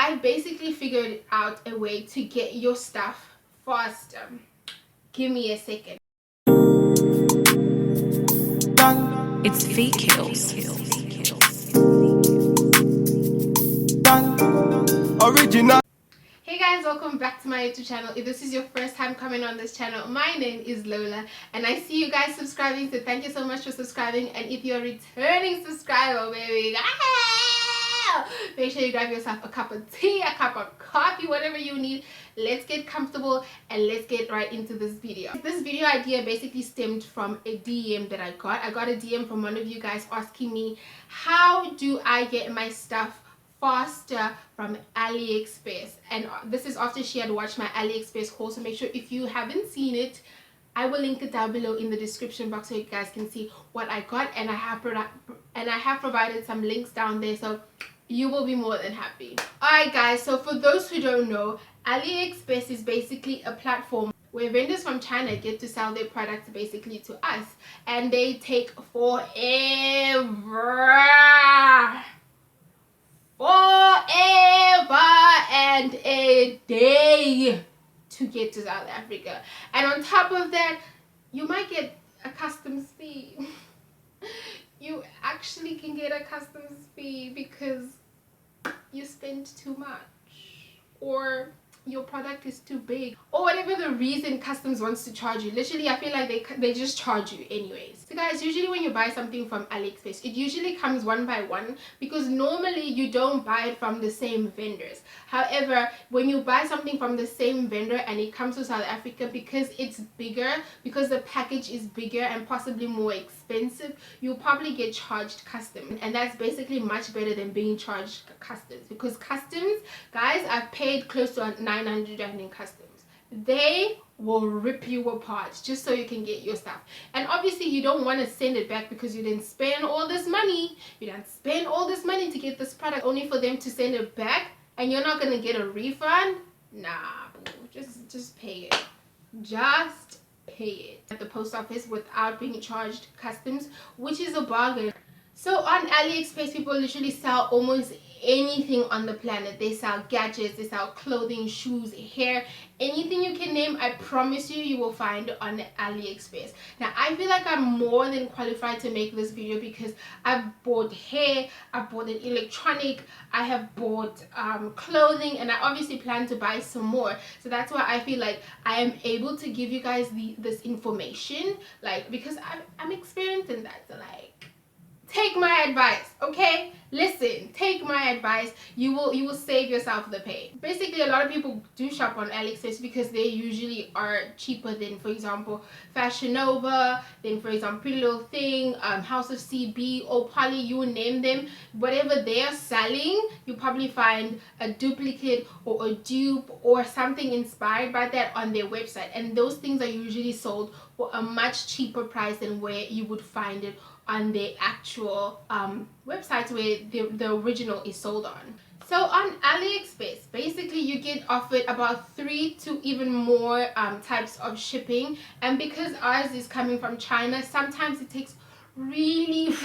I basically figured out a way to get your stuff faster. Give me a second. It's Feet Kills. Original. Hey guys, welcome back to my YouTube channel. If this is your first time coming on this channel, my name is Lola and I see you guys subscribing, so thank you so much for subscribing. And if you're a returning subscriber, baby, make sure you grab yourself a cup of tea, a cup of coffee, whatever you need. Let's get comfortable and let's get right into this video. This video idea basically stemmed from a DM that I got a DM from one of you guys asking me, how do I get my stuff faster from Aliexpress? And this is after she had watched my Aliexpress haul, so make sure if you haven't seen it, I will link it down below in the description box so you guys can see what I got, and I have provided some links down there, so you will be more than happy. Alright guys, so for those who don't know, Aliexpress is basically a platform where vendors from China get to sell their products basically to us, and they take forever and a day to get to South Africa. And on top of that, you might get a customs fee. You actually can get a customs fee because you spend too much, or your product is too big, or whatever the reason customs wants to charge you. Literally, I feel like they just charge you anyways. So guys, usually when you buy something from Aliexpress, it usually comes one by one, because normally you don't buy it from the same vendors. However, when you buy something from the same vendor and it comes to South Africa, because it's bigger, because the package is bigger and possibly more expensive, you'll probably get charged customs, and that's basically much better than being charged customs, because customs, guys, I've paid close to 900 rand in customs. They will rip you apart just so you can get your stuff. And obviously you don't want to send it back because you didn't spend all this money. You didn't spend all this money to get this product only for them to send it back, and you're not gonna get a refund. Nah, boo. Just pay it. Just pay it at the post office without being charged customs, which is a bargain. So on Aliexpress, people literally sell almost anything on the planet. They sell gadgets, they sell clothing, shoes, hair, anything you can name. I promise you will find on Aliexpress. Now I feel like I'm more than qualified to make this video because I've bought hair, I've bought an electronic, I have bought clothing, and I obviously plan to buy some more. So that's why I feel like I am able to give you guys this information, like, because I'm experienced in that. So like, take my advice, okay? Listen, take my advice. You will save yourself the pain. Basically, a lot of people do shop on Aliexpress because they usually are cheaper than, for example, Fashion Nova, then for example Pretty Little Thing, House of CB, or Polly, you name them. Whatever they are selling, you probably find a duplicate or a dupe or something inspired by that on their website, and those things are usually sold for a much cheaper price than where you would find it on the actual websites where the original is sold on. So on Aliexpress, basically you get offered about 3 to even more types of shipping, and because ours is coming from China, sometimes it takes really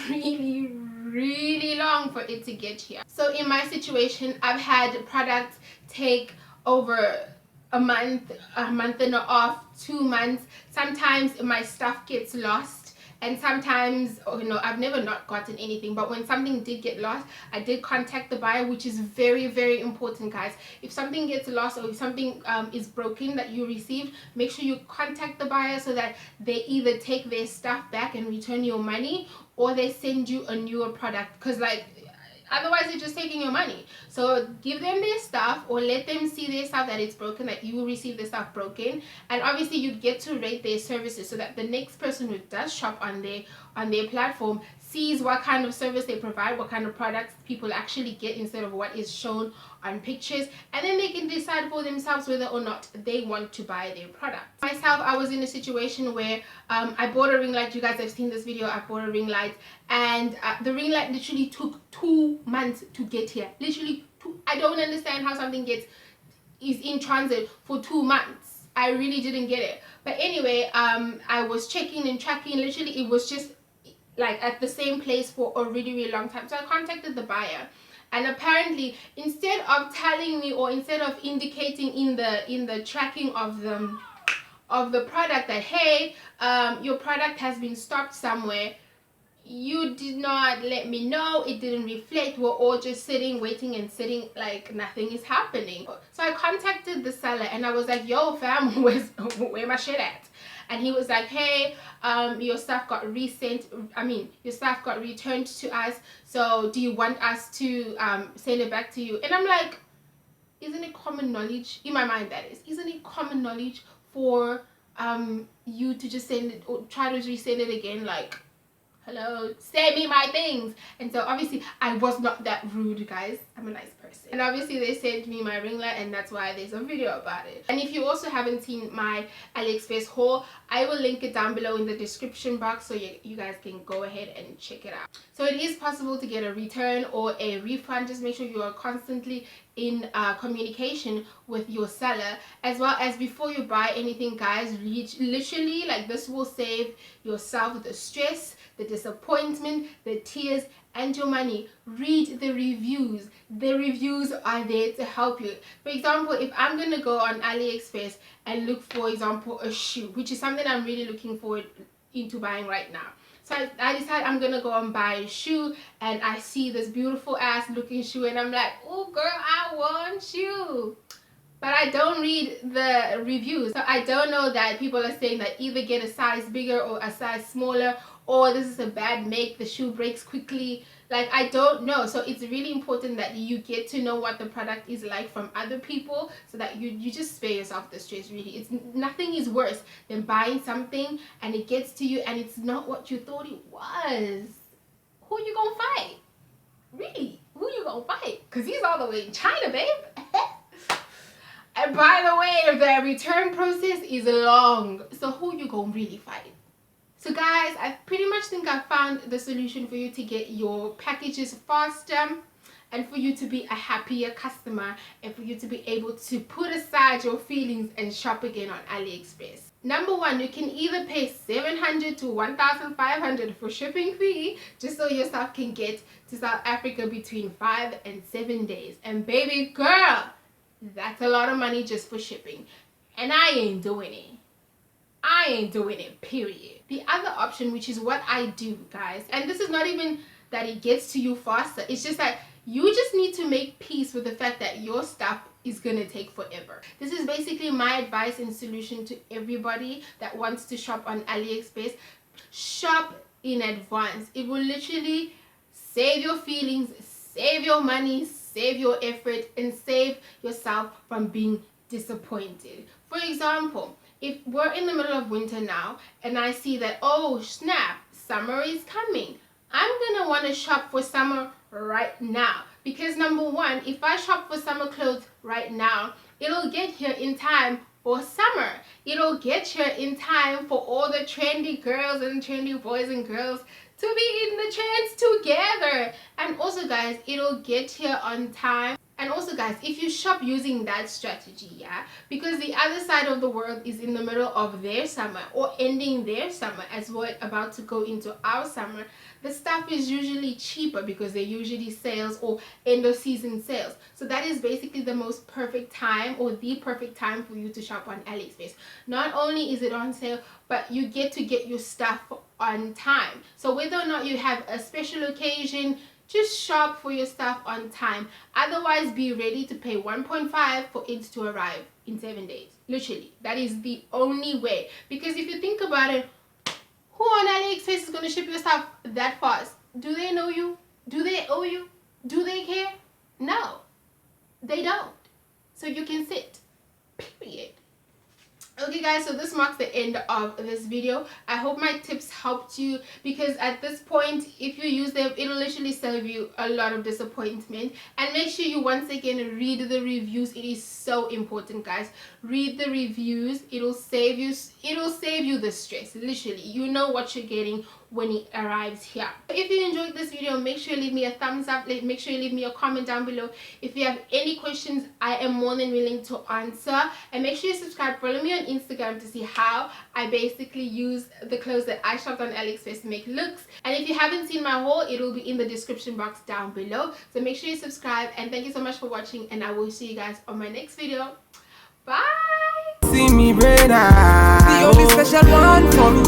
long for it to get here. So in my situation, I've had products take over a month and a half, 2 months. Sometimes my stuff gets lost, and sometimes, oh, you know, I've never not gotten anything, but when something did get lost, I did contact the buyer, which is very important, guys. If something gets lost, or if something is broken that you received, make sure you contact the buyer so that they either take their stuff back and return your money, or they send you a newer product, because like, otherwise they're just taking your money. So give them their stuff, or let them see their stuff that it's broken, that you will receive the stuff broken, and obviously you get to rate their services so that the next person who does shop on their platform sees what kind of service they provide, what kind of products people actually get instead of what is shown on pictures, and then they can decide for themselves whether or not they want to buy their product. Myself, I was in a situation where I bought a ring light. You guys have seen this video. I bought a ring light, and the ring light literally took 2 months to get here. Literally I don't understand how something is in transit for 2 months. I really didn't get it. But anyway, I was checking and tracking. Literally it was just like at the same place for a really long time. So I contacted the buyer, And apparently, instead of telling me, or instead of indicating in the tracking of the product that, hey, your product has been stopped somewhere, you did not let me know. It didn't reflect. We're all just sitting, waiting and sitting like nothing is happening. So I contacted the seller and I was like, yo fam, where my shit at? And he was like, hey, your stuff got your stuff got returned to us, so do you want us to send it back to you? And I'm like, isn't it common knowledge, in my mind that isn't it common knowledge for you to just send it or try to resend it again? Like, hello, send me my things. And so obviously I was not that rude, guys. I'm a nice person. And obviously they sent me my ring light, and that's why there's a video about it. And if you also haven't seen my Aliexpress haul, I will link it down below in the description box, so you guys can go ahead and check it out. So it is possible to get a return or a refund. Just make sure you are constantly in communication with your seller, as well as before you buy anything, guys. Literally, like, this will save yourself the stress, the disappointment, the tears, and your money. Read the reviews. The reviews are there to help you. For example, if I'm gonna go on AliExpress and look, for example, a shoe, which is something I'm really looking forward into buying right now. So I decide I'm gonna go and buy a shoe, and I see this beautiful ass looking shoe, and I'm like, oh girl, I want you. But I don't read the reviews, so I don't know that people are saying that either get a size bigger or a size smaller, or this is a bad make, the shoe breaks quickly. Like, I don't know. So it's really important that you get to know what the product is like from other people, so that you just spare yourself the stress. Really, it's nothing is worse than buying something and it gets to you and it's not what you thought it was. Who you gonna fight? Really, who you gonna fight? Because he's all the way in China, babe. And by the way, the return process is long, so who you gonna really fight? So guys, I pretty much think I found the solution for you to get your packages faster, and for you to be a happier customer, and for you to be able to put aside your feelings and shop again on AliExpress. Number one, you can either pay $700 to $1,500 for shipping fee, just so your stuff can get to South Africa between 5 and 7 days. And baby girl, that's a lot of money just for shipping, and I ain't doing it. I ain't doing it, period. The other option, which is what I do, guys, and this is not even that it gets to you faster, it's just that you just need to make peace with the fact that your stuff is gonna take forever. This is basically my advice and solution to everybody that wants to shop on AliExpress. Shop in advance. It will literally save your feelings, save your money, save your effort, and save yourself from being disappointed. For example, if we're in the middle of winter now and I see that, oh snap, summer is coming, I'm gonna want to shop for summer right now, because number one, if I shop for summer clothes right now, it'll get here in time for summer. It'll get here in time for all the trendy girls and trendy boys and girls to be in the trends together. And also guys, it'll get here on time. And also guys, if you shop using that strategy, yeah, because the other side of the world is in the middle of their summer or ending their summer as we're about to go into our summer, the stuff is usually cheaper because they're usually sales or end of season sales. So that is basically the most perfect time, or the perfect time, for you to shop on AliExpress. Not only is it on sale, but you get to get your stuff on time. So whether or not you have a special occasion, just shop for your stuff on time. Otherwise, be ready to pay 1.5 for it to arrive in 7 days. Literally, that is the only way. Because if you think about it, who on AliExpress is going to ship your stuff that fast? Do they know you? Do they owe you? Do they care? No, they don't. So you can sit. Period. Okay guys, so this marks the end of this video. I hope my tips helped you, because at this point, if you use them, it'll literally save you a lot of disappointment. And make sure you once again read the reviews. It is so important, guys. Read the reviews. It'll save you the stress. Literally, you know what you're getting, when it arrives here. If you enjoyed this video, make sure you leave me a thumbs up, make sure you leave me a comment down below. If you have any questions, I am more than willing to answer, and make sure you subscribe. Follow me on Instagram to see how I basically use the clothes that I shopped on Aliexpress to make looks. And if you haven't seen my haul, it will be in the description box down below, so make sure you subscribe. And thank you so much for watching, and I will see you guys on my next video. Bye. See me brain, the only special one for me.